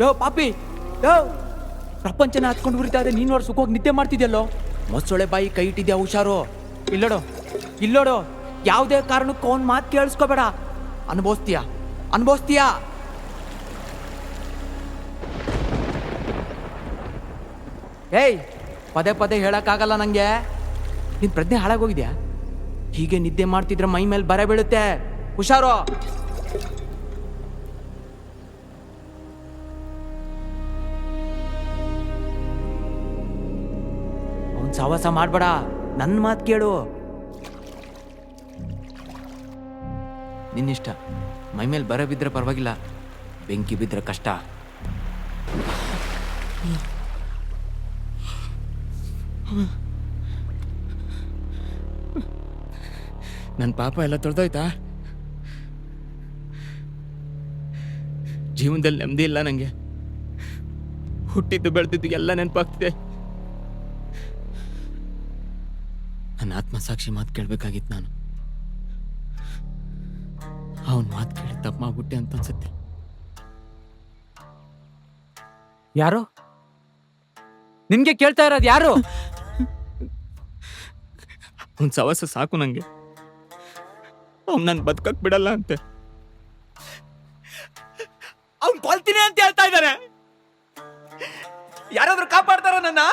ಯೋ ಪಾಪಿ, ಯೋ ಪ್ರಪಂಚನ ಹತ್ಕೊಂಡು ಉರಿತಾ ಇದೆ, ನೀನು ಸುಖವಾಗಿ ನಿದ್ದೆ ಮಾಡ್ತಿದ್ಯಲ್ಲೋ. ಮೊಸಳೆ ಬಾಯಿ ಕೈ ಇಟ್ಟಿದ್ಯಾ, ಹುಷಾರು. ಇಲ್ಲೋಡು, ಯಾವುದೇ ಕಾರಣಕ್ಕೂ ಅವ್ನ ಮಾತು ಕೇಳಿಸ್ಕೋಬೇಡ. ಅನ್ಭವಿಸ್ತೀಯಾ. ಏಯ್, ಪದೇ ಹೇಳಕ್ಕಾಗಲ್ಲ ನಂಗೆ. ನಿನ್ ಪ್ರಜ್ಞೆ ಹಾಳಾಗೋಗಿದ್ಯಾ? ಹೀಗೆ ನಿದ್ದೆ ಮಾಡ್ತಿದ್ರೆ ಮೈ ಮೇಲೆ ಬರ ಬೀಳುತ್ತೆ, ಹುಷಾರು. ಅವನ್ ಸಹವಾಸ ಮಾಡ್ಬೇಡ, ನನ್ನ ಮಾತು ಕೇಳು. ನಿನ್ನಿಷ್ಟ. ಮೈ ಮೇಲೆ ಬರ ಬಿದ್ರೆ ಪರವಾಗಿಲ್ಲ, ಬೆಂಕಿ ಬಿದ್ರೆ ಕಷ್ಟ. ನನ್ನ ಪಾಪ ಎಲ್ಲ ತೊಳ್ದೋಯ್ತಾ? ಜೀವನದಲ್ಲಿ ನೆಮ್ಮದಿ ಇಲ್ಲ ನನಗೆ. ಹುಟ್ಟಿದ್ದು ಬೆಳೆದಿದ್ದು ಎಲ್ಲ ನೆನಪಾಗ್ತಿದೆ. ನನ್ನ ಆತ್ಮಸಾಕ್ಷಿ ಮಾತು ಕೇಳಬೇಕಾಗಿತ್ತು ನಾನು. ಅವನ ಮಾತು ಕೇಳಿ ತಪ್ಪು ಮಾಡ್ಬಿಟ್ಟೆ ಅಂತ ಅನ್ಸುತ್ತೆ. ಯಾರು? ನಿನ್ಗೆ ಕೇಳ್ತಾ ಇರೋದು ಯಾರು? ಅವನ ಸವಸ ಸಾಕು ನಂಗೆ. ಅವ್ನು ನಾನು ಬದುಕಕ್ ಬಿಡಲ್ಲ ಅಂತೆ. ಅವ್ನು ಕೊಲ್ತೀನಿ ಅಂತ ಹೇಳ್ತಾ ಇದ್ದಾನೆ. ಯಾರಾದ್ರೂ ಕಾಪಾಡ್ತಾರ ನನ್ನ?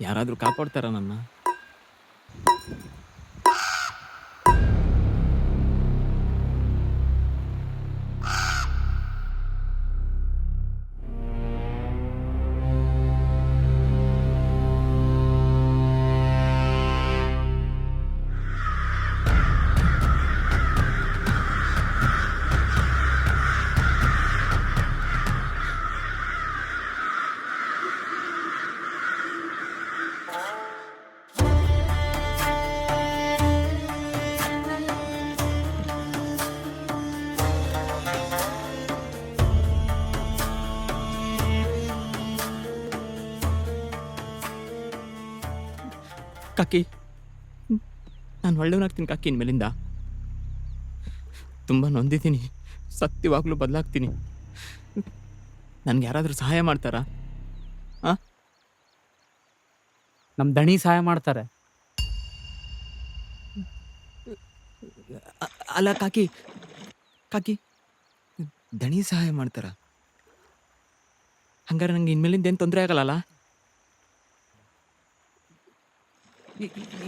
ಯಾರಾದ್ರೂ ಕಾಪಾಡ್ತಾರ ನನ್ನ? ಕಾಕಿ, ನಾನು ಒಳ್ಳೆಯವನಾಗ್ತೀನಿ ಕಾಕಿ. ಇನ್ಮೇಲಿಂದ ತುಂಬ ನೊಂದಿದ್ದೀನಿ, ಸತ್ಯವಾಗ್ಲೂ ಬದಲಾಗ್ತೀನಿ. ನನ್ಗೆ ಯಾರಾದರೂ ಸಹಾಯ ಮಾಡ್ತಾರಾ? ನಮ್ಮ ದಣಿ ಸಹಾಯ ಮಾಡ್ತಾರೆ. ಅಲ್ಲ ಕಾಕಿ, ದಣಿ ಸಹಾಯ ಮಾಡ್ತಾರ? ಹಂಗಾರೆ ನಂಗೆ ಇನ್ಮೇಲಿಂದ ಏನು ತೊಂದರೆ ಆಗಲ್ಲ?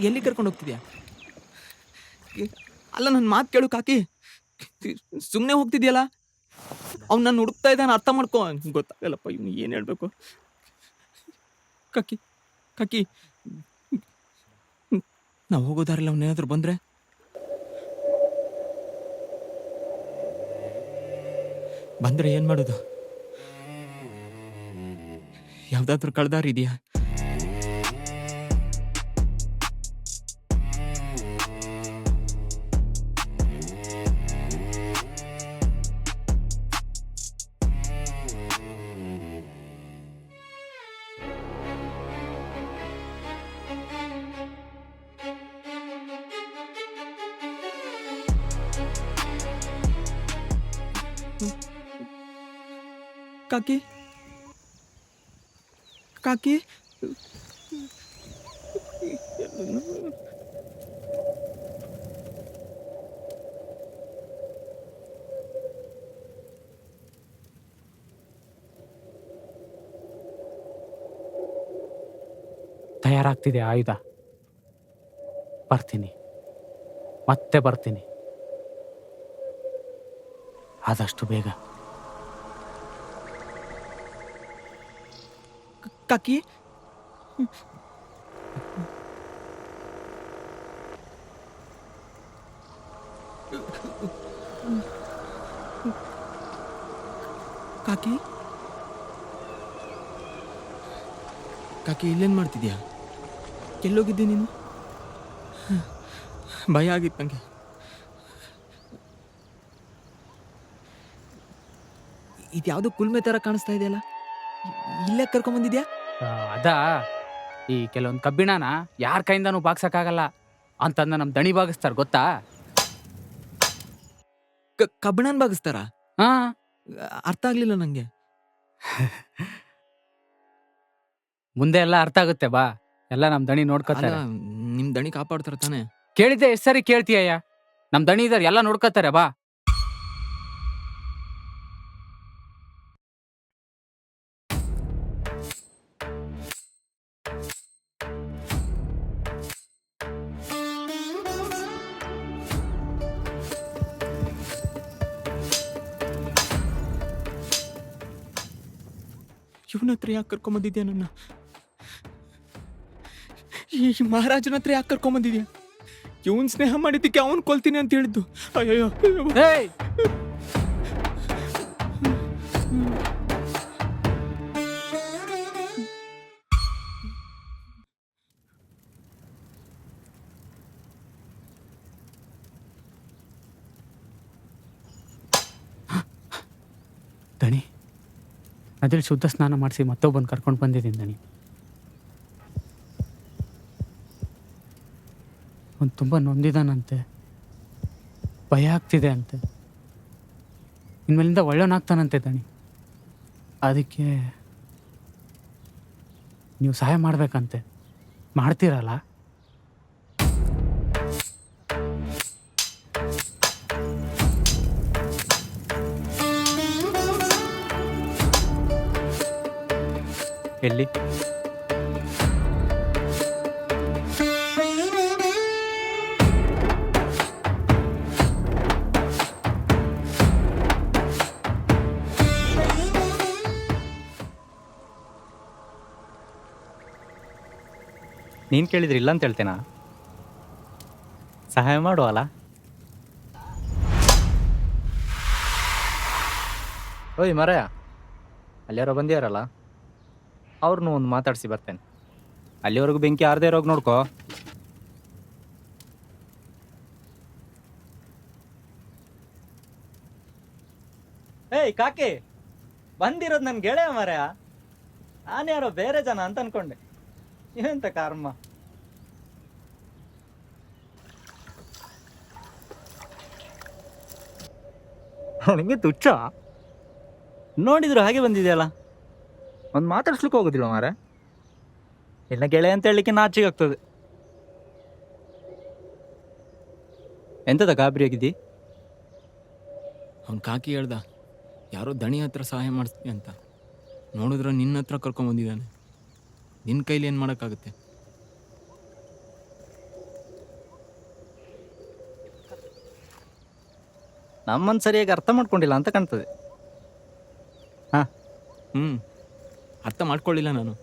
ಎಲ್ಲಿ ಕರ್ಕೊಂಡು ಹೋಗ್ತಿದ್ಯಾ? ಅಲ್ಲ, ನನ್ನ ಮಾತು ಕೇಳು ಕಾಕಿ. ಸುಮ್ಮನೆ ಹೋಗ್ತಿದ್ಯಲ್ಲ. ಅವ್ನು ನಾನು ಹುಡುಕ್ತಾ ಇದ್ದಾನೆ, ಅರ್ಥ ಮಾಡ್ಕೊ. ಗೊತ್ತಾಗಲ್ಲಪ್ಪ ಇವ್ನು ಏನು ಹೇಳ್ಬೇಕು. ಕಾಕಿ, ನಾವು ಹೋಗೋದಾರಲ್ಲ ಅವನೇನಾದ್ರೂ ಬಂದ್ರೆ? ಏನು ಮಾಡೋದು? ಯಾವ್ದಾದ್ರೂ ಕಳ್ದಾರ ಇದೆಯಾ? ಕಾಕಿ, ತಯಾರಾಗ್ತಿದೆ ಆಯುಧ. ಬರ್ತೀನಿ, ಮತ್ತೆ ಬರ್ತೀನಿ, ಆದಷ್ಟು ಬೇಗ. ಕಾಕಿ, ಇಲ್ಲೇನು ಮಾಡ್ತಿದ್ಯಾ? ಎಲ್ಲೋಗಿದ್ದೆ ನೀನು? ಭಯ ಆಗಿತ್ತು ನನಗೆ. ಇದ್ಯಾವುದೋ ಕುಲ್ಮೆ ಥರ ಕಾಣಿಸ್ತಾ ಇದೆಯಲ್ಲ, ಇಲ್ಲೇ ಕರ್ಕೊಂಬಂದಿದ್ಯಾ? ಅದಾ ಈ ಕೆಲವೊಂದು ಕಬ್ಬಿಣನ ಯಾರ ಕೈಯಿಂದನೂ ಬಾಗ್ಸಕ್ಕಾಗಲ್ಲ ಅಂತಂದ ನಮ್ಮ ದಣಿ ಬಾಗಿಸ್ತಾರೆ ಗೊತ್ತಾ? ಕಬ್ಬಣನ್ ಬಾಗಿಸ್ತಾರ? ಹಾ ಅರ್ಥ ಆಗ್ಲಿಲ್ಲ ನಂಗೆ. ಮುಂದೆ ಎಲ್ಲ ಅರ್ಥ ಆಗುತ್ತೆ ಬಾ, ಎಲ್ಲ ನಮ್ಮ ದಣಿ ಅಲ್ಲ, ನೋಡ್ಕೋತಾರೆ. ನಿಮ್ ದಣಿ ಕಾಪಾಡ್ತಾರ ತಾನೆ? ಕೇಳಿದ್ದೆ ಎಷ್ಟು ಸರಿ ಕೇಳ್ತೀಯಯ್ಯ? ನಮ್ಮ ದಣಿ ಇದಾರೆ, ಎಲ್ಲ ನೋಡ್ಕೋತಾರೆ ಬಾ. ಇವನ ಹತ್ರ ಯಾಕೆ ಕರ್ಕೊಂಬಂದಿದ್ಯಾ ನನ್ನ? ಈ ಮಹಾರಾಜನ ಹತ್ರ ಯಾಕೆ ಕರ್ಕೊಂಬಂದಿದ್ಯಾ? ಇವನ್ ಸ್ನೇಹ ಮಾಡಿದ್ದಕ್ಕೆ ಅವನ್ ಕೊಲ್ತೀನಿ ಅಂತ ಹೇಳಿದ್ದು. ಅಯ್ಯೋ ಏಯ್! ದಣಿ, ಅದ್ರಲ್ಲಿ ಶುದ್ಧ ಸ್ನಾನ ಮಾಡಿಸಿ ಮತ್ತೊಬ್ಬನ ಕರ್ಕೊಂಡು ಬಂದಿದ್ದೀನಿ ದಣಿ. ಅವ್ನು ತುಂಬ ನೊಂದಿದ್ದಾನಂತೆ, ಭಯ ಆಗ್ತಿದೆ ಅಂತೆ, ಇನ್ಮೇಲಿಂದ ಒಳ್ಳೆಯವನಾಗ್ತಾನಂತೆ ದಣಿ. ಅದಕ್ಕೆ ನೀವು ಸಹಾಯ ಮಾಡ್ಬೇಕಂತೆ, ಮಾಡ್ತೀರಲ್ಲ? ಎಲ್ಲಿ? ನೀನು ಕೇಳಿದ್ರೆ ಇಲ್ಲ ಅಂತ ಹೇಳ್ತೇನಾ? ಸಹಾಯ ಮಾಡುವಲ್ಲ. ಓಯ್ ಮರಯ, ಅಲ್ಲಿಯಾರೋ ಬಂದಿಯಾರಲ್ಲ, ಅವ್ರನ್ನೂ ಒಂದು ಮಾತಾಡಿಸಿ ಬರ್ತೇನೆ. ಅಲ್ಲಿವರೆಗೂ ಬೆಂಕಿ ಆರದೇ ಇರೋಗಿ ನೋಡ್ಕೋ. ಏಯ್ ಕಾಕಿ, ಬಂದಿರೋದು ನನ್ನ ಗೆಳೆಯ ಮರಯ. ನಾನ್ಯಾರೋ ಬೇರೆ ಜನ ಅಂತ ಅನ್ಕೊಂಡೆ. ಎಂತ ಕರ್ಮ. ಅವನಿಗೆ ತುಚ್ಚ ನೋಡಿದ್ರು ಹಾಗೆ ಬಂದಿದೆಯಲ್ಲ. ಒಂದು ಮಾತಾಡ್ಸ್ಲಿಕ್ಕೆ ಹೋಗೋದಿಲ್ಲ ಮಾರ. ಇಲ್ಲ ಗೆಳೆಯ ಅಂತ ಹೇಳಲಿಕ್ಕೆ ನಾಚಿಗೆ ಆಗ್ತದೆ. ಎಂತದ ಗಾಬರಿ ಆಗಿದ್ದಿ? ಅವ್ನು ಕಾಕಿ ಹೇಳ್ದ ಯಾರೋ ದಣಿ ಹತ್ರ ಸಹಾಯ ಮಾಡಿಸ್ತೀನಿ ಅಂತ. ನೋಡಿದ್ರೆ ನಿನ್ನ ಹತ್ರ ಕರ್ಕೊಂಬಂದಿದ್ದಾನೆ. ನಿನ್ನ ಕೈಲಿ ಏನು ಮಾಡೋಕ್ಕಾಗುತ್ತೆ? ನಮ್ಮನ್ನು ಸರಿಯಾಗಿ ಅರ್ಥ ಮಾಡ್ಕೊಂಡಿಲ್ಲ ಅಂತ ಕಾಣ್ತದೆ. ಅರ್ಥ ಮಾಡ್ಕೊಳ್ಳಿಲ್ಲ ನಾನು.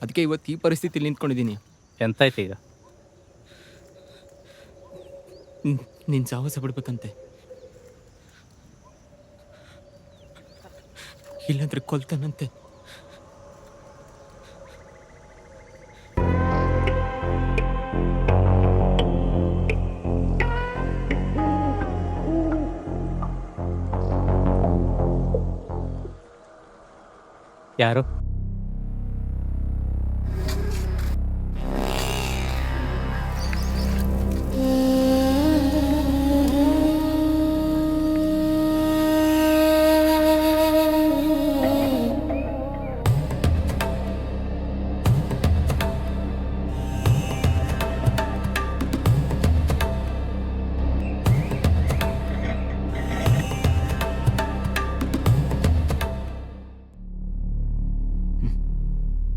ಅದಕ್ಕೆ ಇವತ್ತು ಈ ಪರಿಸ್ಥಿತಿಲಿ ನಿಂತ್ಕೊಂಡಿದ್ದೀನಿ. ಎಂತಾಯ್ತು ಈಗ? ನಿನ್ನ ಸಾಹಸ ಬಿಡ್ಬೇಕಂತೆ, ಇಲ್ಲಾಂದ್ರೆ ಕೊಲ್ತಾನಂತೆ. ಯಾರು?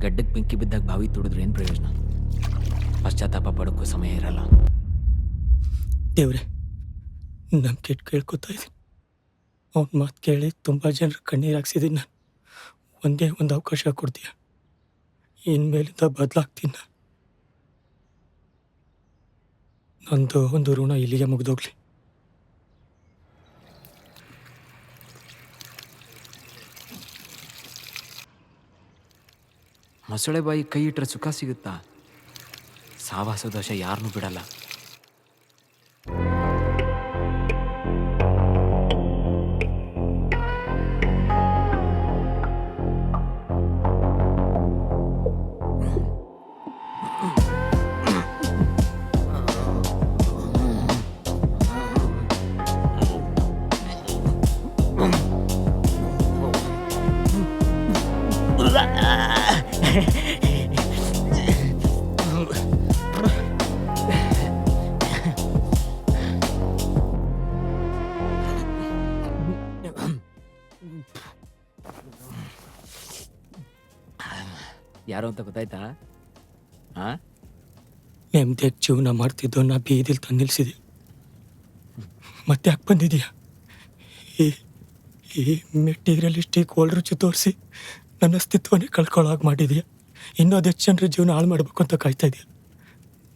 ಗಡ್ಡಕ್ಕೆ ಬೆಂಕಿ ಬಿದ್ದಾಗ ಬಾವಿ ತುಡಿದ್ರೆ ಏನು ಪ್ರಯೋಜನ? ಪಶ್ಚಾತ್ತಾಪ ಪಡೋಕ್ಕೂ ಸಮಯ ಇರಲ್ಲ. ದೇವ್ರೆ, ನಂಬಿಕೆ ಕೇಳ್ಕೊತಾ ಇದ್ದೀನಿ. ಅವನ ಮಾತು ಕೇಳಿ ತುಂಬ ಜನರು ಕಣ್ಣೀರು ಹಾಕ್ಸಿದ್ದೀನಿ. ನಾನು ಒಂದೇ ಒಂದು ಅವಕಾಶ ಕೊಡ್ತೀಯ, ಇನ್ಮೇಲಿಂದ ಬದಲಾಗ್ತೀನಿ. ನಂದು ಒಂದು ಋಣ ಇಲ್ಲಿಗೆ ಮುಗಿದೋಗ್ಲಿ. ಮೊಸಳೆ ಬಾಯಿ ಕೈ ಇಟ್ಟರೆ ಸುಖ ಸಿಗುತ್ತಾ? ಸಾವಾಸ ದೋಷ ಯಾರನ್ನೂ ಬಿಡಲ್ಲ. ಯಾರು ಅಂತ ಗೊತ್ತಾಯ್ತಾ? ಹಾ, ನೆಮ್ಮದಿಯಾಗಿ ಜೀವನ ಮಾಡ್ತಿದ್ದೋ ನಾ ಬೀದಿಲ್ ತಂದು ನಿಲ್ಸಿದೆ. ಮತ್ತೆ ಯಾಕೆ ಬಂದಿದೀಯ? ಈ ಈ ಮೆಟೀರಿಯಲಿಸ್ಟಿಕ್ ಒಳ್ಳೆ ರುಚಿ ತೋರಿಸಿ ನನ್ನ ಅಸ್ತಿತ್ವನೇ ಕಳ್ಕೊಳ್ಳೋಕೆ ಮಾಡಿದೀಯ. ಇನ್ನೂ ಅದೆಷ್ಟು ಜನರ ಜೀವನ ಹಾಳು ಮಾಡಬೇಕು ಅಂತ ಕಾಯ್ತಾ ಇದೆಯಾ?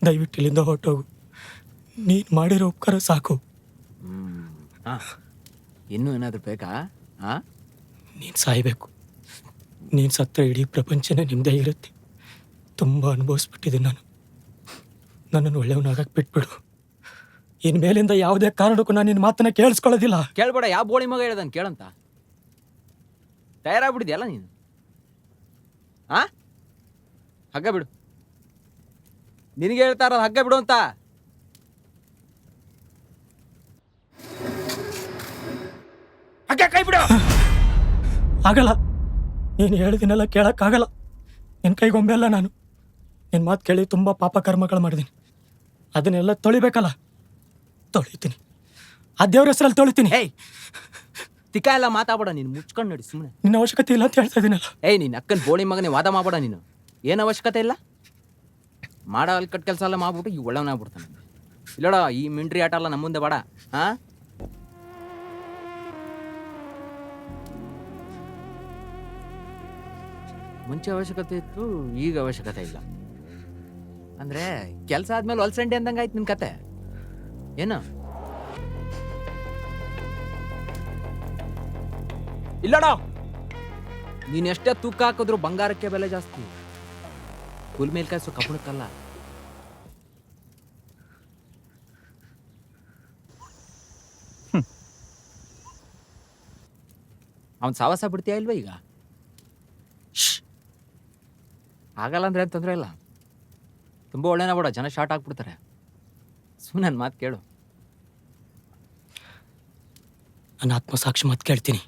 ದಯವಿಟ್ಟು ಇಲ್ಲಿಂದ ಹೊರಟೋಗು. ನೀನು ಮಾಡಿರೋ ಉಪಕಾರ ಸಾಕು. ಇನ್ನೂ ಏನಾದರೂ ಬೇಕಾ? ಹಾ, ನೀನು ಸಾಯಬೇಕು. ನೀನು ಸತ್ತ ಇಡೀ ಪ್ರಪಂಚನೇ ನಿಮ್ಮದೇ ಇರುತ್ತೆ. ತುಂಬ ಅನುಭವಿಸ್ಬಿಟ್ಟಿದ್ದೀನಿ ನಾನು. ನನ್ನನ್ನು ಒಳ್ಳೆಯವನಾಗಕ್ಕೆ ಬಿಟ್ಬಿಡು. ಇನ್ಮೇಲಿಂದ ಯಾವುದೇ ಕಾರಣಕ್ಕೂ ನಾನು ನಿನ್ನ ಮಾತನ್ನ ಕೇಳಿಸ್ಕೊಳ್ಳೋದಿಲ್ಲ. ಕೇಳ್ಬೇಡ. ಯಾವ ಬೋಳಿ ಮಗ ಹೇಳ್ದಾನೆ ಕೇಳಂತ? ತಯಾರಾಗ್ಬಿಟ್ಟಿದ್ಯಲ್ಲ ನೀನು. ಹಾ, ಹಗ್ಗ ಬಿಡು. ನಿನಗೆ ಹೇಳ್ತಾ ಇರೋದು ಹಗ್ಗ ಬಿಡು ಅಂತ. ಹಗ್ಗ ಕೈ ಬಿಡು. ಆಗಲ್ಲ. ನೀನು ಹೇಳಿದಿನೆಲ್ಲ ಕೇಳೋಕ್ಕಾಗಲ್ಲ. ನಿನ್ನ ಕೈಗೊಂಬೆ ಅಲ್ಲ ನಾನು. ನಿನ್ನ ಮಾತು ಕೇಳಿ ತುಂಬ ಪಾಪ ಕರ್ಮಗಳು ಮಾಡಿದ್ದೀನಿ. ಅದನ್ನೆಲ್ಲ ತೊಳಿಬೇಕಲ್ಲ, ತೊಳಿತೀನಿ. ಆ ದೇವ್ರ ಹೆಸರಲ್ಲಿ ತೊಳಿತೀನಿ. ಏಯ್, ತಿಕ್ಕ ಎಲ್ಲ ಮಾತಾಡ್ಬೇಡ ನೀನು. ಮುಚ್ಕೊಂಡು ನೋಡಿ ಸುಮ್ಮನೆ. ನಿನ್ನ ಅವಶ್ಯಕತೆ ಇಲ್ಲ ಅಂತ ಹೇಳ್ತಾ ಇದ್ದೀನಲ್ಲ. ಏಯ್, ನೀನು ಅಕ್ಕನ ಬೋಳಿ ಮಗನೇ ವಾದ ಮಾಡಬೇಡ ನೀನು. ಏನು ಅವಶ್ಯಕತೆ ಇಲ್ಲ. ಮಾಡೋ ಅಲ್ಲಿ ಕಟ್ ಕೆಲಸ ಎಲ್ಲ ಮಾಡ್ಬಿಟ್ಟು ಈ ಒಳ್ಳೆವನಾಗ್ಬಿಡ್ತಾನೆ. ಇಲ್ಲೋಡ, ಈ ಮಿಂಟ್ರಿ ಆಟ ಎಲ್ಲ ನಮ್ಮ ಮುಂದೆ ಬೇಡ. ಹಾ, ಮುಂಚೆ ಅವಶ್ಯಕತೆ ಇತ್ತು, ಈಗ ಅವಶ್ಯಕತೆ ಇಲ್ಲ. ಅಂದ್ರೆ ಕೆಲಸ ಆದ್ಮೇಲೆ ಹೊಲ್ಸಂಡಿ ಅಂದಂಗೆ ಆಯ್ತು ನಿನ್ ಕತೆ. ಏನು ಇಲ್ಲಡ, ನೀನ್ ಎಷ್ಟೇ ತೂಕ ಹಾಕಿದ್ರು ಬಂಗಾರಕ್ಕೆ ಬೆಲೆ ಜಾಸ್ತಿ, ಹುಲ್ ಮೇಲ್ ಕಾಯಿಸೋ ಕಬ್ಬಣಕ್ಕಲ್ಲ. ಅವನ್ ಸಾವಾಸ ಬಿಡ್ತೀಯ ಇಲ್ವಾ ಈಗ? ಆಗಲ್ಲ ಅಂದ್ರೆ ಏನು ತೊಂದರೆ ಇಲ್ಲ. ತುಂಬ ಒಳ್ಳೆನ ಬೇಡ, ಜನ ಶಾರ್ಟ್ ಆಗ್ಬಿಡ್ತಾರೆ. ಸುಮ್ಮನೆ ನನ್ನ ಮಾತು ಕೇಳು. ನನ್ನ ಆತ್ಮಸಾಕ್ಷಿ ಮಾತು ಕೇಳ್ತೀನಿ.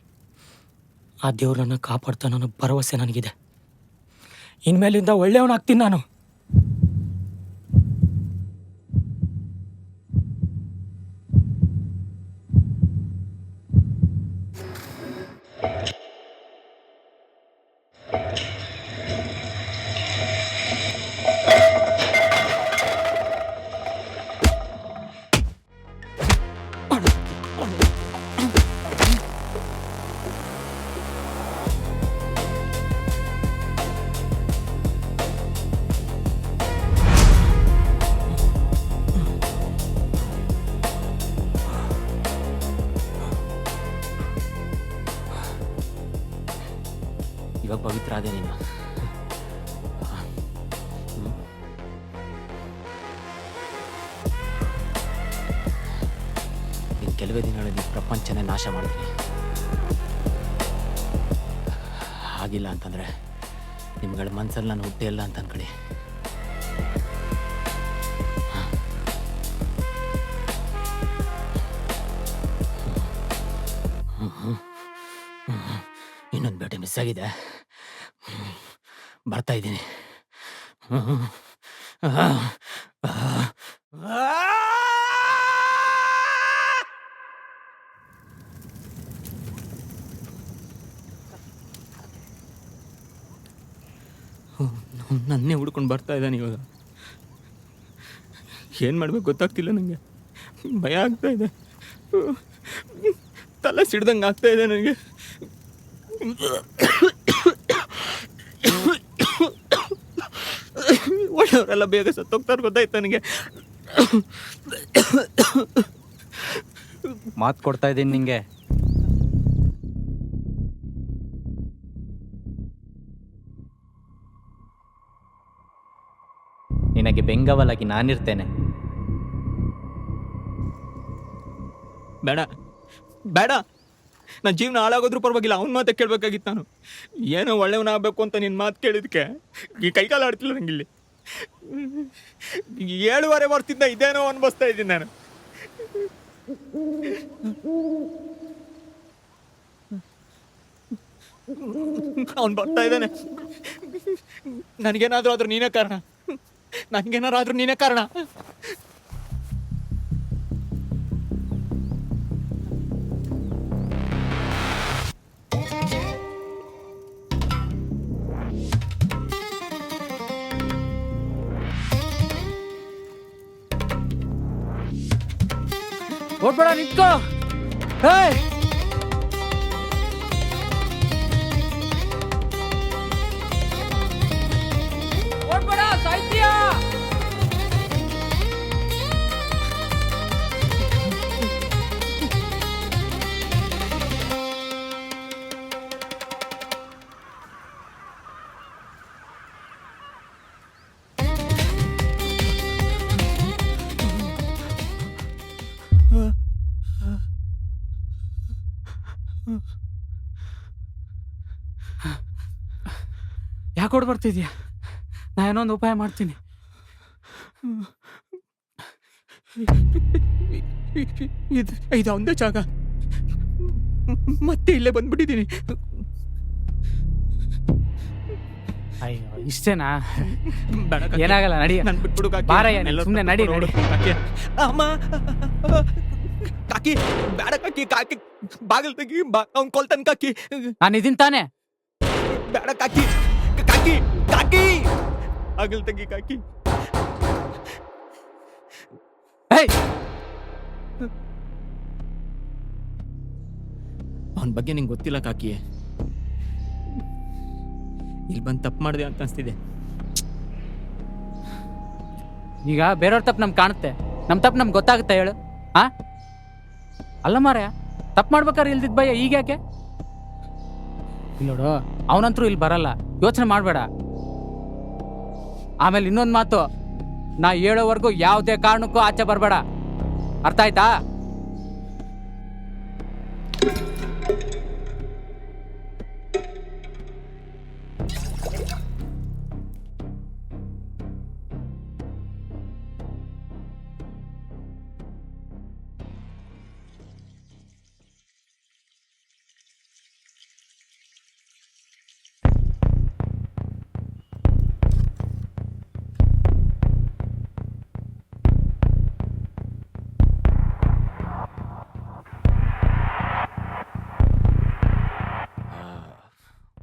ಆ ದೇವ್ರನ್ನ ಕಾಪಾಡ್ತಾ ಅನ್ನೋ ಭರವಸೆ ನನಗಿದೆ. ಇನ್ಮೇಲಿಂದ ಒಳ್ಳೆಯವನಾಗ್ತೀನಿ ನಾನು. ಇವಾಗ ಪವಿತ್ರ ಅದೇ ನೀನು. ಇನ್ನು ಕೆಲವೇ ದಿನಗಳಲ್ಲಿ ಪ್ರಪಂಚನೇ ನಾಶ ಮಾಡ್ತೀನಿ. ಆಗಿಲ್ಲ ಅಂತಂದ್ರೆ ನಿಮ್ಗಳ ಮನ್ಸಲ್ಲಿ ನಾನು ಹುಟ್ಟೇ ಇಲ್ಲ ಅಂತ ಅನ್ಕೊಳ್ಳಿ. ಇನ್ನೊಂದು ಬೇಟೆ ಮಿಸ್ ಆಗಿದೆ. ಬರ್ತಾ ಇದ್ದೀನಿ. ನನ್ನೇ ಹುಡ್ಕೊಂಡು ಬರ್ತಾ ಇದ್ದಾನೆ ಇವಾಗ. ಏನು ಮಾಡ್ಬೇಕು ಗೊತ್ತಾಗ್ತಿಲ್ಲ ನನಗೆ. ಭಯ ಆಗ್ತಾ ಇದೆ, ತಲೆ ಸಿಡ್ದಂಗೆ ಆಗ್ತಾ ಇದೆ ನನಗೆ. ಒಳ್ಳೆಯವರೆಲ್ಲ ಬೇಗ ಸತ್ತೋಗ್ತಾರೆ ಗೊತ್ತಾಯ್ತು ನನಗೆ. ಮಾತು ಕೊಡ್ತಾ ಇದ್ದೀನಿ ನಿಂಗೆ. ನಿನಗೆ ಬೆಂಗಾವಲಾಗಿ ನಾನಿರ್ತೇನೆ. ಬೇಡ ಬೇಡ, ನನ್ನ ಜೀವನ ಹಾಳಾಗೋದ್ರೂ ಪರವಾಗಿಲ್ಲ. ಅವನ ಮಾತೇ ಕೇಳಬೇಕಾಗಿತ್ತು ನಾನು. ಏನೋ ಒಳ್ಳೆಯವನಾಗಬೇಕು ಅಂತ ನಿನ್ನ ಮಾತು ಕೇಳಿದಕ್ಕೆ ಈ ಕೈಕಾಲು ಆಡ್ತಿಲ್ಲ ನಂಗಿಲ್ಲಿ. 7.5 ವರ್ಷದಿಂದ ಇದೇನೋ ಅನ್ಭವಿಸ್ತಾ ಇದ್ದೀನಿ ನಾನು. ಅವನು ಬರ್ತಾ ಇದ್ದಾನೆ. ನನಗೇನಾದ್ರೂ ಆದ್ರೂ ನೀನೇ ಕಾರಣ. ನನಗೇನಾದ್ರೂ ನೀನೇ ಕಾರಣ. ಓಡ್ಬೇಡ ನಿಂತ್ಕೋ. ಏಯ್ ಓಡ್ಬೇಡ, ಸಾಯ್ತೀಯಾ? ಯಾಕೆ ಓಡ್ ಬರ್ತಿದ್ಯಾ? ನಾ ಏನೋ ಒಂದು ಉಪಾಯ ಮಾಡ್ತೀನಿ. ಇದು ಒಂದೇ ಜಾಗ, ಮತ್ತೆ ಇಲ್ಲೇ ಬಂದ್ಬಿಟ್ಟಿದ್ದೀನಿ. ಅಯ್ಯೋ ಇಷ್ಟೇನಾ? ಬೇಡ ಕಾಕಿ. ಏನಾಗಲ್ಲ, ನಡಿ. ನನ್ ಬಿಟ್ಬಿಡು ಕಾಕಿ. ಬಾರಯ್ಯ, ನೀನ್ ಎಲ್ಲರೂ ಸುಮ್ನೆ ನಡಿ, ನಡಿ. ಕಾಕಿ. ಅಮ್ಮ ಕಾಕಿ, ಬೇಡ ಕಾಕಿ. ಕಾಕಿ ಬಾಗಿಲು ತೆಗಿ, ಅವ್ನ್ ಕೊಲ್ತಾನ ಕಾಕಿ. ನಾನು ಇದೀನಿ ತಾನೆ. ಬೇಡ ಕಾಕಿ. ಕಾಕಿ ಕಾಕಿ ಬಾಗಿಲು ತೆಗಿ ಕಾಕಿ. ಏಯ್ ಅವನ ಬಗ್ಗೆ ನಿಂಗೆ ಗೊತ್ತಿಲ್ಲ ಕಾಕಿ. ಇಲ್ಲಿ ಬಂದು ತಪ್ಪು ಮಾಡಿದೆ ಅಂತ ಅನ್ಸ್ತಿದೆ. ಈಗ ಬೇರೆಯವ್ರ ತಪ್ಪು ನಮ್ಗೆ ಕಾಣುತ್ತೆ, ನಮ್ಮ ತಪ್ಪು ನಮ್ಗೆ ಗೊತ್ತಾಗುತ್ತೆ ಹೇಳು. ಹಾ ಅಲ್ಲ ಮಾರ್ಯ, ತಪ್ಪು ಮಾಡ್ಬೇಕಾದ್ರೆ ಇಲ್ದಿದ್ ಭಯ ಈಗ ಯಾಕೆ? ಇಲ್ಲ ನೋಡು, ಅವನಂತರೂ ಇಲ್ಲಿ ಬರಲ್ಲ, ಯೋಚನೆ ಮಾಡಬೇಡ. ಆಮೇಲೆ ಇನ್ನೊಂದು ಮಾತು, ನಾ ಹೇಳೋವರೆಗೂ ಯಾವುದೇ ಕಾರಣಕ್ಕೂ ಆಚೆ ಬರಬೇಡ, ಅರ್ಥ ಆಯ್ತಾ?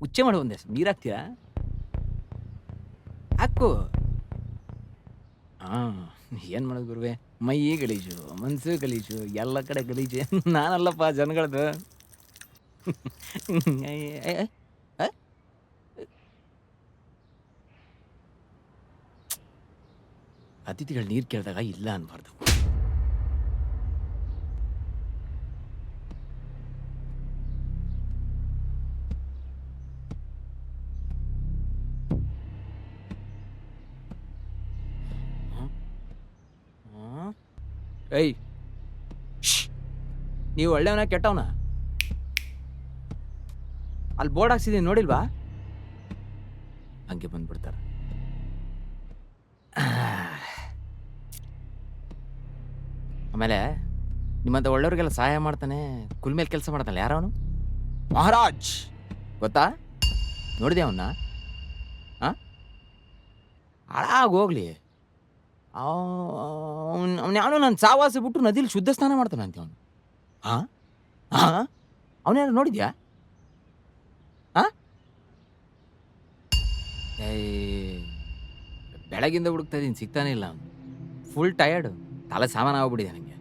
ಉಚ್ಚೆ ಮಾಡೋ ಒಂದೇ ನೀರು ಹಾಕ್ತೀರಾ? ಹಾಕು. ಹಾಂ, ಏನು ಮಾಡೋದು ಗುರುವೆ, ಮೈ ಗಲೀಜು, ಮನಸ್ಸು ಗಲೀಜು, ಎಲ್ಲ ಕಡೆ ಗಲೀಜು. ನಾನಲ್ಲಪ್ಪ ಜನಗಳದು. ಅತಿಥಿಗಳು ನೀರು ಕೇಳಿದಾಗ ಇಲ್ಲ ಅನ್ಬಾರ್ದು. ಏಯ್, ನೀವು ಒಳ್ಳೆಯವನ ಕೆಟ್ಟವನ? ಅಲ್ಲಿ ಬೋರ್ಡ್ ಹಾಕ್ಸಿದೀನಿ ನೋಡಿಲ್ವಾ? ಹಂಗೆ ಬಂದ್ಬಿಡ್ತಾರೆ. ಆಮೇಲೆ ನಿಮ್ಮಂತ ಒಳ್ಳೆಯವ್ರಿಗೆಲ್ಲ ಸಹಾಯ ಮಾಡ್ತಾನೆ, ಕುಲ್ ಮೇಲೆ ಕೆಲಸ ಮಾಡ್ತಾನೆ. ಯಾರವನು? ಮಹಾರಾಜ್ ಗೊತ್ತಾ? ನೋಡಿದೆ ಅವನ್ನ? ಹಾಂ, ಹಾಳಾಗೋಗ್ಲಿ. ಅವ್ನು ಯಾವನೋ ನನ್ನ ಸಾವಾಸ ಬಿಟ್ಟು ನದಿಲಿ ಶುದ್ಧ ಸ್ನಾನ ಮಾಡ್ತಾನೆ ಅಂತ ಅವನು. ಹಾಂ ಹಾಂ, ಅವನೇನು ನೋಡಿದ್ಯಾ? ಹಾಂ, ಬೆಳಗಿಂದ ಹುಡುಕ್ತಾ ಇದ್ದೀನಿ, ಸಿಗ್ತಾನೆ ಇಲ್ಲ ಅವನು. ಫುಲ್ ಟಯರ್ಡು, ತಲೆ ಸಾಮಾನು ಆಗ್ಬಿಟ್ಟಿದೆ ನನಗೆ.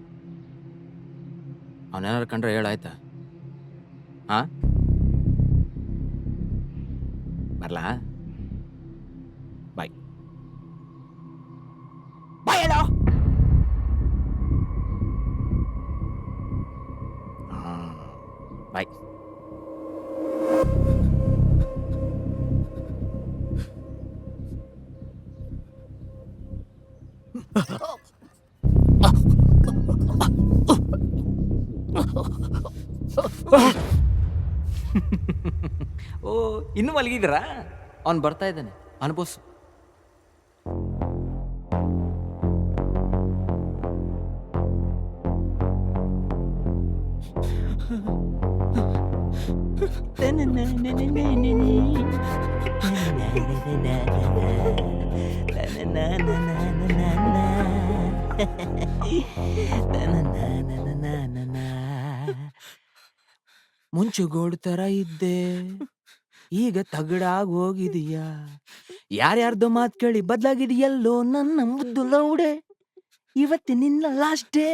ಅವನೇನಾರು ಕಂಡ್ರೆ ಹೇಳಾಯ್ತಾ? ಹಾಂ, ಬರಲಾ? ಬಾಯ್ ಬಾಯ್ ಹೇಳೋ. ಬಾಯ್. ಓ, ಇನ್ನೂ ಮಲಗಿದ್ದೀರಾ? ಅವ್ನು ಬರ್ತಾ ಇದ್ದಾನೆ, ಅನುಭವಿಸು. ಮುಂಚುಗೋಡು ತರ ಇದ್ದೆ, ಈಗ ತಗಡಾಗಿ ಹೋಗಿದೀಯಾ. ಯಾರ್ಯಾರ್ದೋ ಮಾತು ಕೇಳಿ ಬದಲಾಗಿದೆಯಲ್ಲೋ ನನ್ನ ಮುದ್ದು ಲೌಡೆ. ಇವತ್ತು ನಿನ್ನ ಲಾಸ್ಟ್ ಡೇ.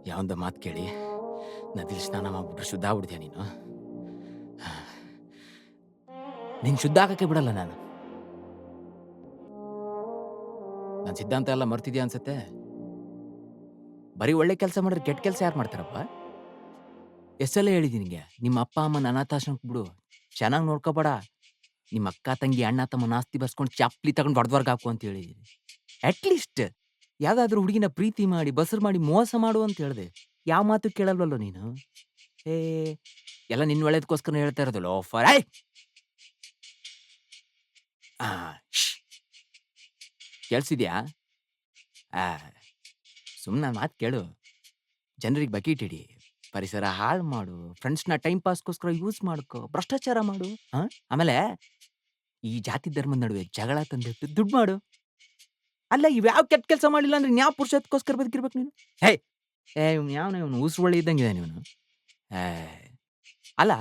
ಯಾವಂದ ಮಾತು ಕೇಳಿ ನದಿಲಿ ಸ್ನಾನ ಮಾಡ್ಬಿಟ್ರೆ ಶುದ್ಧ ಆಗ್ಬಿಡ್ತೀಯ ನೀನು. ನೀನ್ ಶುದ್ಧ ಆಗಕ್ಕೆ ಬಿಡಲ್ಲ ನಾನು. ನನ್ನ ಸಿದ್ಧಾಂತ ಎಲ್ಲ ಮರ್ತಿದ್ಯಾ ಅನ್ಸತ್ತೆ. ಬರೀ ಒಳ್ಳೆ ಕೆಲಸ ಮಾಡಿದ್ರೆ ಕೆಟ್ಟ ಕೆಲಸ ಯಾರು ಮಾಡ್ತಾರಪ್ಪ? ಎಷ್ಟೆಲ್ಲ ಹೇಳಿದ್ದೀನಿ ನಿಂಗೆ, ನಿಮ್ಮ ಅಪ್ಪ ಅಮ್ಮನ ಅನಾಥಾಶ್ರಮಕ್ಕೆ ಬಿಡು, ಚೆನ್ನಾಗಿ ನೋಡ್ಕೋಬೇಡ. ನಿಮ್ಮ ಅಕ್ಕ ತಂಗಿ ಅಣ್ಣ ತಮ್ಮನ ಆಸ್ತಿ ಬರ್ಸ್ಕೊಂಡು ಚಾಪ್ಲಿ ತಗೊಂಡು ಹೊಡೆದ್ವರ್ಗ ಹಾಕು ಅಂತ ಹೇಳಿದ್ದೀನಿ. ಅಟ್ಲೀಸ್ಟ್ ಯಾವ್ದಾದ್ರೂ ಹುಡುಗಿನ ಪ್ರೀತಿ ಮಾಡಿ ಬಸರು ಮಾಡಿ ಮೋಸ ಮಾಡು ಅಂತ ಹೇಳಿದೆ. ಯಾವ ಮಾತು ಕೇಳಲ್ವಲ್ಲೋ ನೀನು. ಏ ಎಲ್ಲ ನಿನ್ನ ಒಳ್ಳೇದಕ್ಕೋಸ್ಕರ ಹೇಳ್ತಾ ಇರೋದಲ್ಲ ಆಫರ್. ಕೇಳಿಸಿದ್ಯಾ? ಸುಮ್ಮನೆ ಮಾತು ಕೇಳು. ಜನರಿಗೆ ಬಕೀಟ್ ಹಿಡಿ, ಪರಿಸರ ಹಾಳು ಮಾಡು, ಫ್ರೆಂಡ್ಸ್ನ ಟೈಮ್ ಪಾಸ್ಗೋಸ್ಕರ ಯೂಸ್ ಮಾಡ್ಕೋ, ಭ್ರಷ್ಟಾಚಾರ ಮಾಡು. ಆಮೇಲೆ ಈ ಜಾತಿ ಧರ್ಮದ ನಡುವೆ ಜಗಳ ತಂದಿಟ್ಟು ದುಡ್ಡು ಮಾಡು. ಅಲ್ಲ, ಇವ್ಯಾವ ಕೆಟ್ಟ ಕೆಲಸ ಮಾಡಿಲ್ಲ ಅಂದ್ರೆ ಯಾವ ಪುರುಷತ್ಕೋಸ್ಕರ ಬದುಕಿರ್ಬೇಕು ನೀನು? ಇವನು ಉಸಿರುಳ್ಳಿ ಇದ್ದಂಗಿದೆ ನೀನು. ಅಲ್ಲ,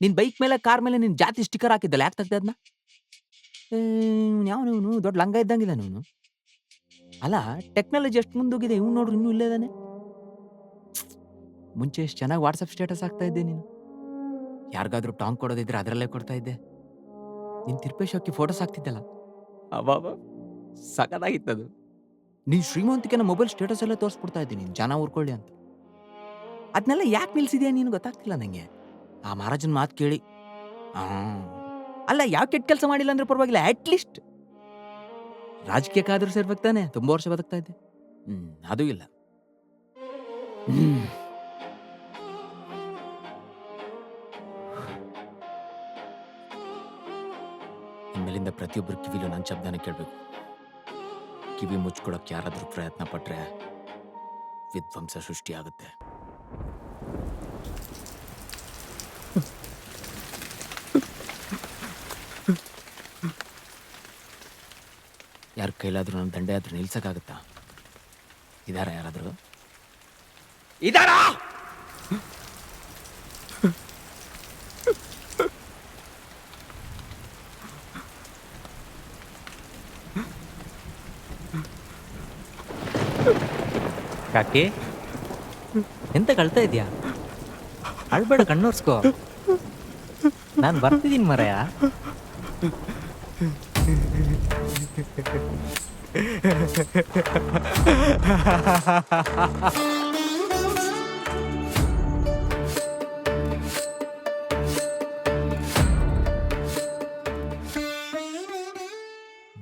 ನಿನ್ ಬೈಕ್ ಮೇಲೆ ಕಾರ್ ಮೇಲೆ ನಿನ್ ಜಾತಿ ಸ್ಟಿಕ್ಕರ್ ಹಾಕಿದ್ದಲ್ಲ, ಯಾಕೆ ತೆಗ್ದೆ ಅದನ್ನ? ಇವನು ದೊಡ್ಡ ಲಂಗ ಇದ್ದಂಗಿದೆ ನೀನು. ಅಲ್ಲ, ಟೆಕ್ನಾಲಜಿ ಎಷ್ಟು ಮುಂದೋಗಿದೆ, ಇವ್ನು ನೋಡ್ರಿ ಇನ್ನೂ ಇಲ್ಲೇ ಇದ್ದಾನೆ. ಮುಂಚೆ ಎಷ್ಟು ಚೆನ್ನಾಗಿ ವಾಟ್ಸಪ್ ಸ್ಟೇಟಸ್ ಆಗ್ತಾ ಇದ್ದೆ ನೀನು. ಯಾರಿಗಾದ್ರೂ ಟಾಂಗ್ ಕೊಡೋದಿದ್ರೆ ಅದರಲ್ಲೇ ಕೊಡ್ತಾ ಇದ್ದೆ. ನಿನ್ ತಿರ್ಪೇಶೋಕ್ಕೆ ಫೋಟೋಸ್ ಹಾಕ್ತಿದ್ದಲ್ಲ, ಅಬ್ಬಾಬಾ ಸಖತ್ತಾಗಿತ್ತದು. ನೀನ್ ಶ್ರೀಮಂತಿಕೆನ ಮೊಬೈಲ್ ಸ್ಟೇಟಸ್ ಎಲ್ಲ ತೋರಿಸ್ಬಿಡ್ತಾ ಇದ್ದೀನಿ, ಜನ ಊರ್ಕೊಳ್ಳಿ ಅಂತ. ಅದನ್ನೆಲ್ಲ ಯಾಕೆ ನಿಲ್ಸಿದ್ಯಾ ನೀನು ಗೊತ್ತಾಗ್ತಿಲ್ಲ ನಂಗೆ. ಆ ಮಹಾರಾಜನ ಮಾತು ಕೇಳಿ. ಅಲ್ಲ, ಯಾವ ಕೆಟ್ಟ ಕೆಲಸ ಮಾಡಿಲ್ಲ ಅಂದ್ರೆ ಪರವಾಗಿಲ್ಲ, ಅಟ್ಲೀಸ್ಟ್ ರಾಜಕೀಯಕ್ಕಾದ್ರೂ ಸೇರ್ಬೇಕು ತಾನೆ. ತುಂಬಾ ವರ್ಷ ಬದುಕ್ತಾ ಇದ್ದೆ. ಅದು ಇಲ್ಲ. ಇನ್ಮೇಲಿಂದ ಪ್ರತಿಯೊಬ್ಬರು ಕಿವಿಲು ನನ್ನ ಶಬ್ದನ ಕೇಳಬೇಕು. ಕಿವಿ ಮುಚ್ಕೊಳಕ್ಕೆ ಯಾರಾದ್ರೂ ಪ್ರಯತ್ನ ಪಟ್ರೆ ವಿಧ್ವಂಸ ಸೃಷ್ಟಿಯಾಗುತ್ತೆ. ಯಾರ ಕೈಲಾದ್ರೂ ನನ್ನ ದಂಡೆ ಆದ್ರೂ ನಿಲ್ಸಕ್ಕಾಗತ್ತಾ? ಇದಾರ ಯಾರಾದ್ರೂ? ಇದಾರಾ? ಕಾಕಿ, ಎಂತ ಕಳ್ತಾ ಇದೆಯಾ? ಅಳ್ಬೇಡ, ಕಣ್ಣೋರ್ಸ್ಕೋ. ನಾನು ಬರ್ತಿದ್ದೀನಿ ಮರಯ.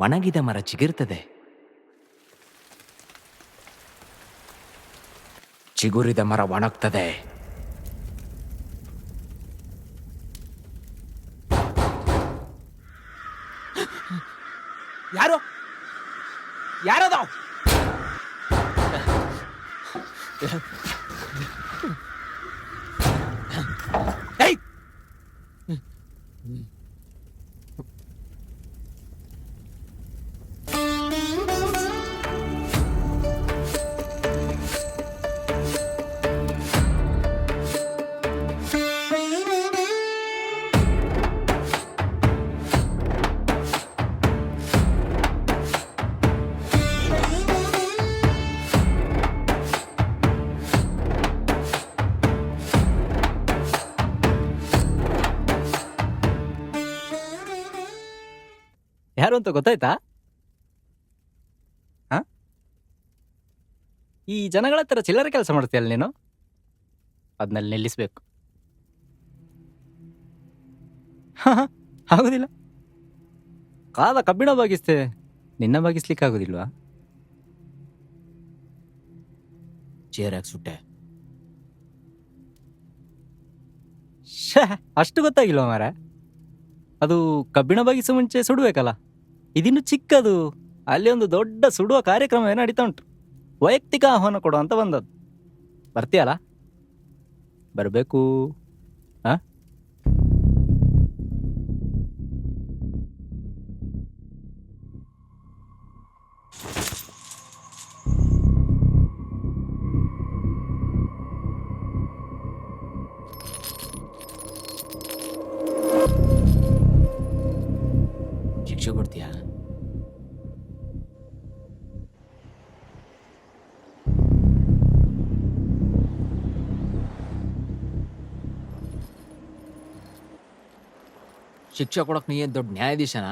ಒಣಗಿದ ಮರ ಚಿಗುರ್ತದೆ, ಚಿಗುರಿದ ಮರ ಒಣಗ್ತದೆ. ಯಾರು ಯಾರದ? ಯಾರು ಅಂತ ಗೊತ್ತಾಯ್ತಾ? ಈ ಜನಗಳ ಹತ್ರ ಚಿಲ್ಲರೆ ಕೆಲಸ ಮಾಡ್ತೀಯಲ್ಲ ನೀನು, ಅದನ್ನಲ್ಲಿ ನಿಲ್ಲಿಸ್ಬೇಕು. ಆಗುದಿಲ್ಲ. ಕಾದ ಕಬ್ಬಿಣ ಬಾಗಿಸ್ತೆ, ನಿನ್ನ ಬಾಗಿಸ್ಲಿಕ್ಕೆ ಆಗುದಿಲ್ವಾ? ಚೇರ್ ಹಾಕಿ ಸುಟ್ಟೆ. ಅಷ್ಟು ಗೊತ್ತಾಗಿಲ್ವ ಮಾರ? ಅದು ಕಬ್ಬಿಣ ಬಾಗಿಸೋ ಮುಂಚೆ ಸುಡಬೇಕಲ್ಲ. ಇದಿನ್ನು ಚಿಕ್ಕದು, ಅಲ್ಲಿ ಒಂದು ದೊಡ್ಡ ಸುಡುವ ಕಾರ್ಯಕ್ರಮ ನಡೀತಾ ಉಂಟು. ವೈಯಕ್ತಿಕ ಆಹ್ವಾನ ಕೊಡು ಅಂತ ಬಂದದ್ದು. ಬರ್ತೀಯಲ್ಲ? ಬರಬೇಕು. ಶಿಕ್ಷೆ ಕೊಡ್ತೀಯಾ? ಶಿಕ್ಷೆ ಕೊಡಕ್ ನೀ ಏನ್ ದೊಡ್ಡ ನ್ಯಾಯಾಧೀಶನಾ?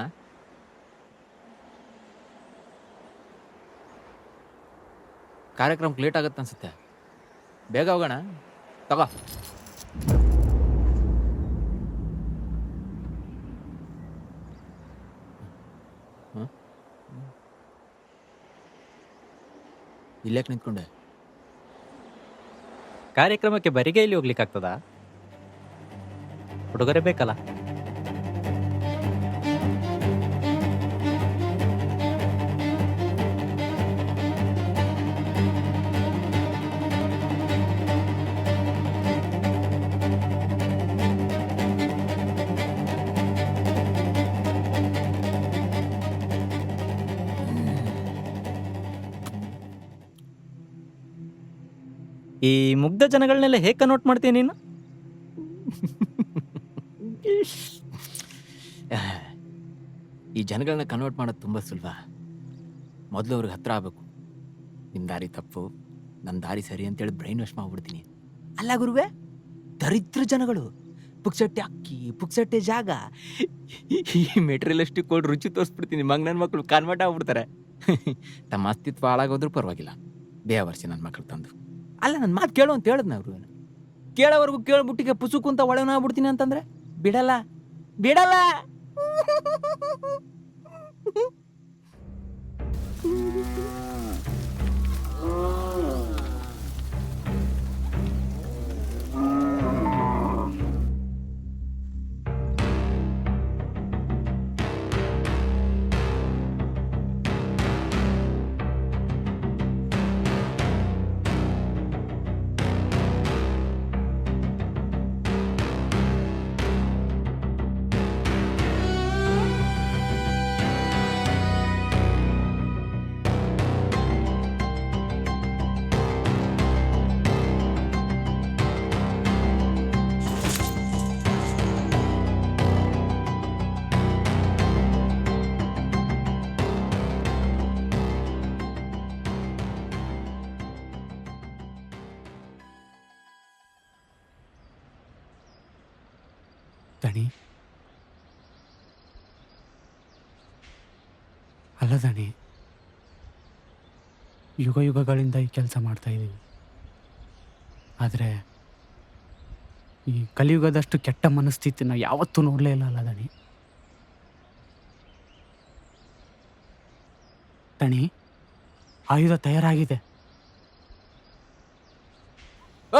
ಕಾರ್ಯಕ್ರಮಕ್ಕೆ ಲೇಟ್ ಆಗತ್ತೆ ಅನ್ಸುತ್ತೆ. ಬೇಗ ಹೋಗೋಣ. ತಗೋ. ಹ್ಮ್? ಇಲ್ಲೇಕ್ ನಿಂತ್ಕೊಂಡೆ? ಕಾರ್ಯಕ್ರಮಕ್ಕೆ ಬರಿಗೈಲಿ ಹೋಗ್ಲಿಕ್ಕಾಗ್ತದ? ಹುಡುಗರೇ ಬೇಕಲ್ಲ. ಈ ಮುಗ್ಧ ಜನಗಳನ್ನೆಲ್ಲ ಹೇಗೆ ನೋಟ್ ಮಾಡ್ತೀಯ ನೀನು? ಈ ಜನಗಳನ್ನ ಕನ್ವರ್ಟ್ ಮಾಡೋದು ತುಂಬ ಸುಲಭ. ಮೊದಲು ಅವ್ರಿಗೆ ಹತ್ರ ಆಗ್ಬೇಕು. ನಿಮ್ಮ ದಾರಿ ತಪ್ಪು, ನನ್ನ ದಾರಿ ಸರಿ ಅಂತೇಳಿ ಬ್ರೈನ್ ವಾಶ್ ಮಾಡ್ಬಿಡ್ತೀನಿ. ಅಲ್ಲ ಗುರುವೆ, ದರಿದ್ರ ಜನಗಳು ಪುಕ್ಸಟ್ಟೆ ಅಕ್ಕಿ, ಪುಕ್ಸಟ್ಟೆ ಜಾಗ, ಈ ಮೆಟೀರಿಯಲಿಸ್ಟಿಕ್ ಕೊಟ್ಟು ರುಚಿ ತೋರಿಸ್ಬಿಡ್ತೀನಿ. ಮಗ ನನ್ನ ಮಕ್ಕಳು ಕನ್ವರ್ಟ್ ಆಗ್ಬಿಡ್ತಾರೆ. ತಮ್ಮ ಅಸ್ತಿತ್ವ ಹಾಳಾಗೋದ್ರೂ ಪರವಾಗಿಲ್ಲ, ಬೇವರ್ಸಿ ನನ್ನ ಮಕ್ಕಳು ತಂದು. ಅಲ್ಲ, ನನ್ನ ಮಾತು ಕೇಳು ಅಂತ ಹೇಳಿದ್ನ ಅವರು. ಕೇಳೋವರೆಗೂ ಕೇಳ್ಬಿಟ್ಟಿಗೆ ಪುಸುಕು ಅಂತ ಒಳವನ ಆಗ್ಬಿಡ್ತೀನಿ ಅಂತಂದ್ರೆ ಬಿಡಲ್ಲ, ಬಿಡಲ್ಲ. ದಣಿ, ಅಲ್ಲ ದಣಿ, ಯುಗ ಯುಗಗಳಿಂದ ಈ ಕೆಲಸ ಮಾಡ್ತಾ ಇದ್ದೀವಿ. ಆದರೆ ಈ ಕಲಿಯುಗದಷ್ಟು ಕೆಟ್ಟ ಮನಸ್ಥಿತಿನ ಯಾವತ್ತೂ ನೋಡಲೇ ಇಲ್ಲ ಅಲ್ಲ ದಣಿ. ದಣಿ, ಆಯುಧ ತಯಾರಾಗಿದೆ.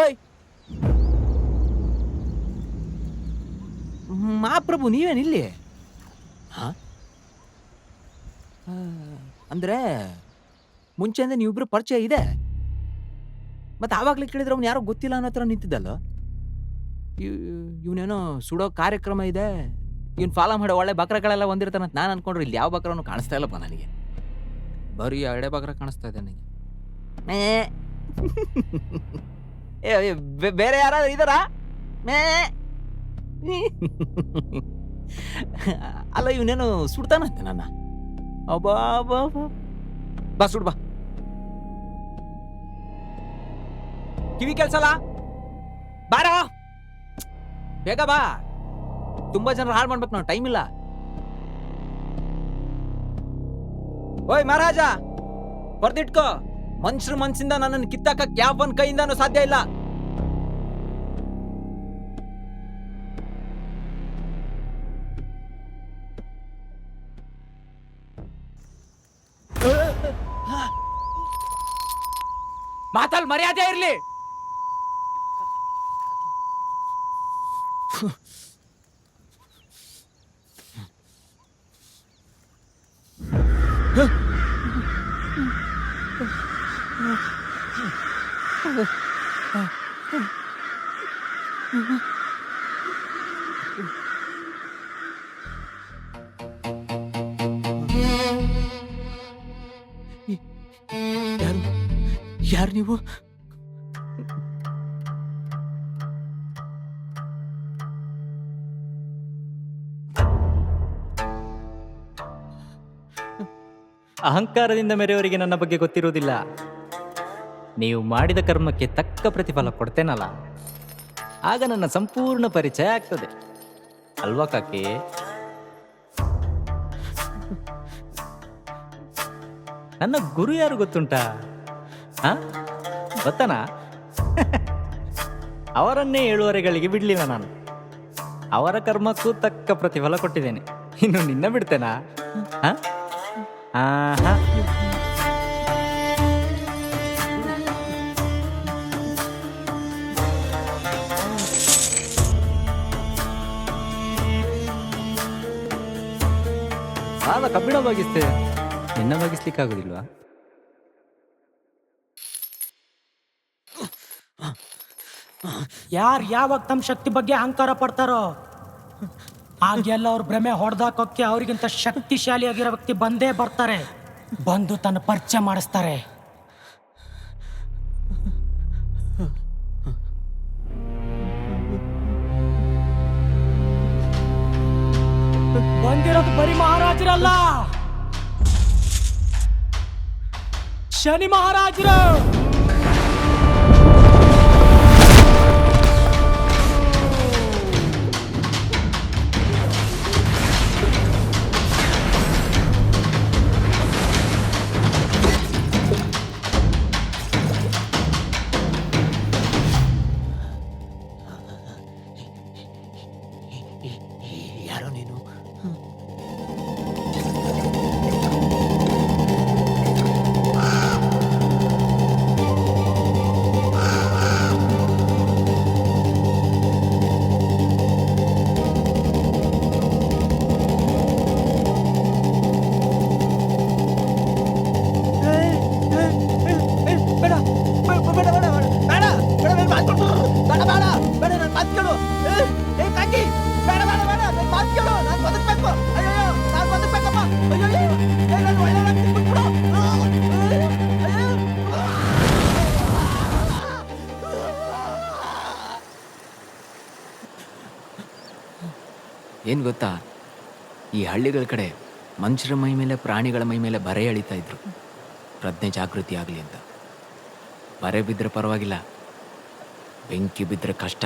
ಓಯ್ ಮಹಾಪ್ರಭು, ನೀವೇನಿಲ್ಲಿ? ಹಾ, ಅಂದ್ರೆ ಮುಂಚೆಯಿಂದ ನೀವಿಬ್ರು ಪರಿಚಯ ಇದೆ. ಮತ್ತೆ ಆವಾಗಲೇ ಕೇಳಿದ್ರೆ ಅವ್ನು ಯಾರೋ ಗೊತ್ತಿಲ್ಲ ಅನ್ನೋ ಹತ್ರ ನಿಂತಿದ್ದಲ್ಲ. ಇವನೇನೋ ಸುಡೋ ಕಾರ್ಯಕ್ರಮ ಇದೆ, ಇವ್ನು ಫಾಲೋ ಮಾಡೋ ಒಳ್ಳೆ ಬಕ್ರಗಳೆಲ್ಲ ಹೊಂದಿರ್ತಾನಂತ ನಾನು ಅನ್ಕೊಂಡ್ರೆ ಇಲ್ಲಿ ಯಾವ ಬಕ್ರನೂ ಕಾಣಿಸ್ತಾ ಇಲ್ಲಪ್ಪ ನನಗೆ. ಬರೀ ಎಡೆ ಬಕ್ರ ಕಾಣಿಸ್ತಾ ಇದೆ ನನಗೆ. ಬೇರೆ ಯಾರಾದ್ರೂ ಇದಾರಾ? ಅಲ್ಲ, ಇವನೇನು ಸುಡ್ತಾನಂತೆ ನನ್ನ. ಅಬ್ಬಾ ಬಾ, ಸುಡ್ ಬಾ. ಕಿವಿ ಕೆಲ್ಸಲ್ಲ, ಬಾರೋ ಬೇಗ ಬಾ. ತುಂಬಾ ಜನರು ಹಾಳು ಮಾಡ್ಬೇಕು, ನಾವು ಟೈಮ್ ಇಲ್ಲ. ಓಯ್ ಮಹಾರಾಜ, ಬರ್ದಿಟ್ಕೋ, ಮನುಷ್ಯರ ಮನ್ಸಿಂದ ನನ್ನನ್ನು ಕಿತ್ತಾಕಕ್ ಯಾವ ಒಂದ್ ಕೈಯಿಂದಾನು ಸಾಧ್ಯ ಇಲ್ಲ. ಮಾತಲ್ಲಿ ಮರ್ಯಾದೆ ಇರ್ಲಿ. ಯಾರು ನೀವು? ಅಹಂಕಾರದಿಂದ ಮೆರೆಯವರಿಗೆ ನನ್ನ ಬಗ್ಗೆ ಗೊತ್ತಿರುವುದಿಲ್ಲ. ನೀವು ಮಾಡಿದ ಕರ್ಮಕ್ಕೆ ತಕ್ಕ ಪ್ರತಿಫಲ ಕೊಡ್ತೇನಲ್ಲ, ಆಗ ನನ್ನ ಸಂಪೂರ್ಣ ಪರಿಚಯ ಆಗ್ತದೆ ಅಲ್ವಾ ಕಾಕಿ? ನನ್ನ ಗುರು ಯಾರು ಗೊತ್ತುಂಟಾ? ಗೊತ್ತನಾ? ಅವರನ್ನೇ 7 ಬಿಡ್ಲಿಲ್ಲ ನಾನು. ಅವರ ಕರ್ಮಕ್ಕೂ ತಕ್ಕ ಪ್ರತಿಫಲ ಕೊಟ್ಟಿದ್ದೇನೆ. ಇನ್ನು ನಿನ್ನ ಬಿಡ್ತೇನಾ? ಆಹಾ. ಸಾಲ ಕಬ್ಬಿಣ ಬಾಗಿಸ್ತೇವೆ, ನಿನ್ನ ಬಾಗಿಸ್ಲಿಕ್ಕಾಗೋದಿಲ್ವಾ? ಯಾರು ಯಾವಾಗ ತಮ್ಮ ಶಕ್ತಿ ಬಗ್ಗೆ ಅಹಂಕಾರ ಪಡ್ತಾರೋ ಆಗೆಲ್ಲ ಅವ್ರ ಭ್ರಮೆ ಹೊಡೆದಾಕೋಕ್ಕೆ ಅವ್ರಿಗಿಂತ ಶಕ್ತಿಶಾಲಿಯಾಗಿರೋ ವ್ಯಕ್ತಿ ಬಂದೇ ಬರ್ತಾರೆ, ಬಂದು ತನ್ನ ಪರಿಚಯ ಮಾಡಿಸ್ತಾರೆ. ಬಂದಿರೋದು ಬರೀ ಮಹಾರಾಜರಲ್ಲ, ಶನಿ ಮಹಾರಾಜರು. ಯಾರೋ ನೀನು? ಏನ್ ಗೊತ್ತಾ, ಈ ಹಳ್ಳಿಗಳ ಕಡೆ ಮನುಷ್ಯರ ಮೈ ಮೇಲೆ ಪ್ರಾಣಿಗಳ ಮೈ ಮೇಲೆ ಬರೆ ಎಳಿತಾ ಇದ್ರು, ಪ್ರಜ್ಞೆ ಜಾಗೃತಿ ಆಗಲಿ ಅಂತ. ಬರೆ ಬಿದ್ದರೆ ಪರವಾಗಿಲ್ಲ, ಬೆಂಕಿ ಬಿದ್ದರೆ ಕಷ್ಟ.